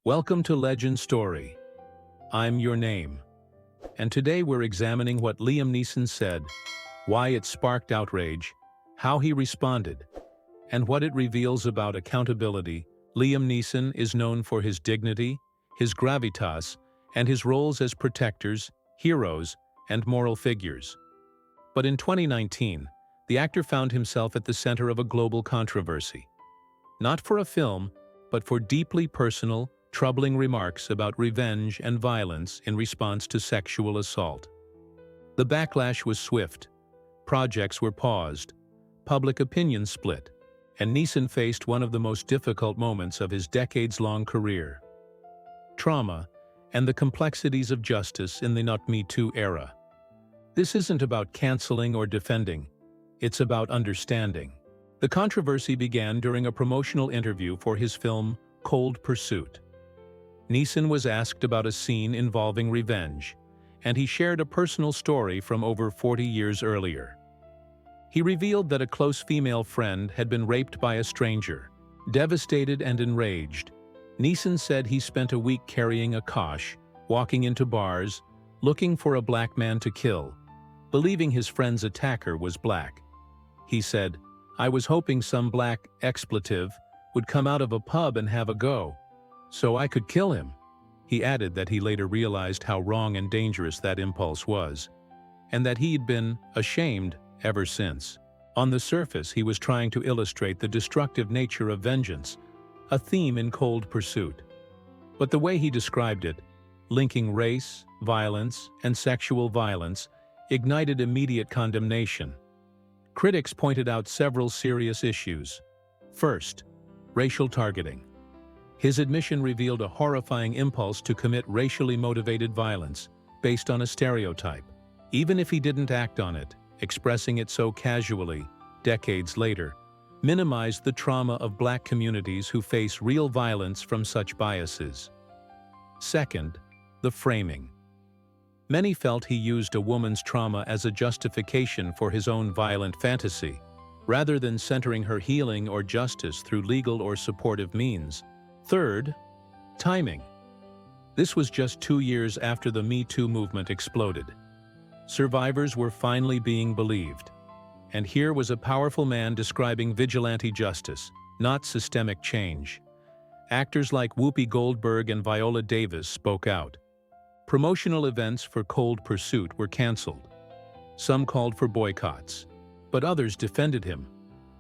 Welcome to Legend Story. I'm Your Name. And today we're examining what Liam Neeson said, why it sparked outrage, how he responded, and what it reveals about accountability. Liam Neeson is known for his dignity, his gravitas, and his roles as protectors, heroes, and moral figures. But in 2019, the actor found himself at the center of a global controversy. Not for a film, but for deeply personal, troubling remarks about revenge and violence in response to sexual assault. The backlash was swift. Projects were paused, public opinion split, and Neeson faced one of the most difficult moments of his decades-long career. Trauma and the complexities of justice in the Not Me Too era. This isn't about canceling or defending, it's about understanding. The controversy began during a promotional interview for his film Cold Pursuit. Neeson was asked about a scene involving revenge, and he shared a personal story from over 40 years earlier. He revealed that a close female friend had been raped by a stranger. Devastated and enraged, Neeson said he spent a week carrying a kosh, walking into bars, looking for a black man to kill, believing his friend's attacker was black. He said, "I was hoping some black expletive would come out of a pub and have a go, so I could kill him." He added that he later realized how wrong and dangerous that impulse was, and that he'd been ashamed ever since. On the surface, he was trying to illustrate the destructive nature of vengeance, a theme in Cold Pursuit. But the way he described it, linking race, violence, and sexual violence, ignited immediate condemnation. Critics pointed out several serious issues. First, racial targeting. His admission revealed a horrifying impulse to commit racially motivated violence based on a stereotype, even if he didn't act on it. Expressing it so casually, decades later, minimized the trauma of black communities who face real violence from such biases. Second, the framing. Many felt he used a woman's trauma as a justification for his own violent fantasy, rather than centering her healing or justice through legal or supportive means. Third, timing. This was just 2 years after the Me Too movement exploded. Survivors were finally being believed. And here was a powerful man describing vigilante justice, not systemic change. Actors like Whoopi Goldberg and Viola Davis spoke out. Promotional events for Cold Pursuit were canceled. Some called for boycotts, but others defended him,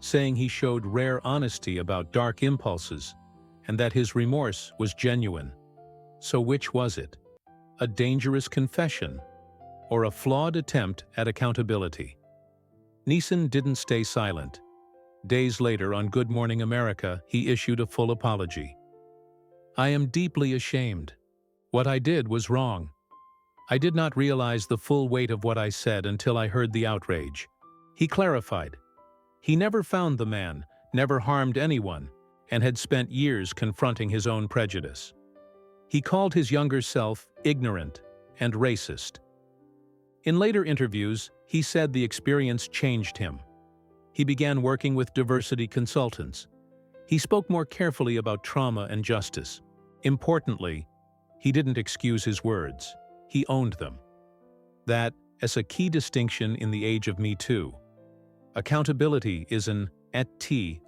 saying he showed rare honesty about dark impulses and that his remorse was genuine. So which was it? A dangerous confession or a flawed attempt at accountability? Neeson didn't stay silent. Days later, on Good Morning America, he issued a full apology. "I am deeply ashamed. What I did was wrong. I did not realize the full weight of what I said until I heard the outrage." He clarified. He never found the man, never harmed anyone, and had spent years confronting his own prejudice. He called his younger self ignorant and racist. In later interviews, he said the experience changed him. He began working with diversity consultants. He spoke more carefully about trauma and justice. Importantly, he didn't excuse his words. He owned them. That is a key distinction in the age of Me Too. Accountability is an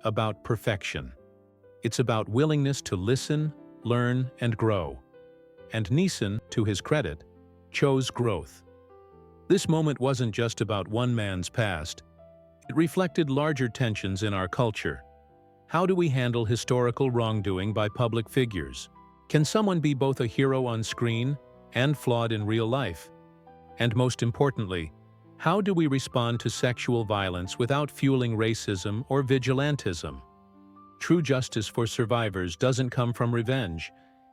about perfection. It's about willingness to listen, learn, and grow. And Neeson, to his credit, chose growth. This moment wasn't just about one man's past. It reflected larger tensions in our culture. How do we handle historical wrongdoing by public figures? Can someone be both a hero on screen and flawed in real life? And most importantly, how do we respond to sexual violence without fueling racism or vigilantism? True justice for survivors doesn't come from revenge.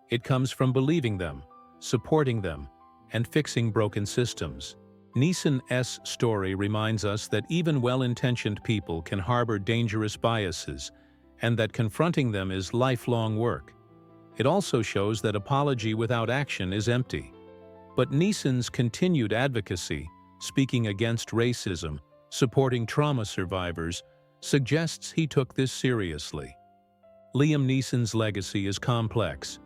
It comes from believing them, supporting them, and fixing broken systems. Neeson's story reminds us that even well-intentioned people can harbor dangerous biases, and that confronting them is lifelong work. It also shows that apology without action is empty. But Neeson's continued advocacy, speaking against racism, supporting trauma survivors, suggests he took this seriously. Liam Neeson's legacy is complex.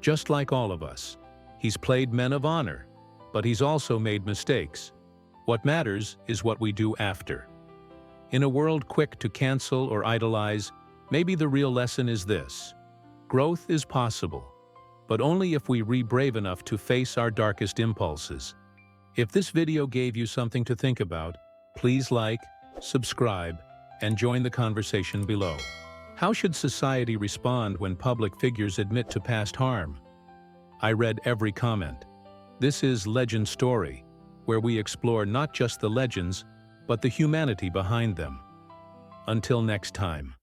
Just like all of us, he's played men of honor, but he's also made mistakes. What matters is what we do after. In a world quick to cancel or idolize, maybe the real lesson is this: growth is possible, but only if we be brave enough to face our darkest impulses. If this video gave you something to think about, please like, subscribe, and join the conversation below. How should society respond when public figures admit to past harm? I read every comment. This is Legend Story, where we explore not just the legends, but the humanity behind them. Until next time.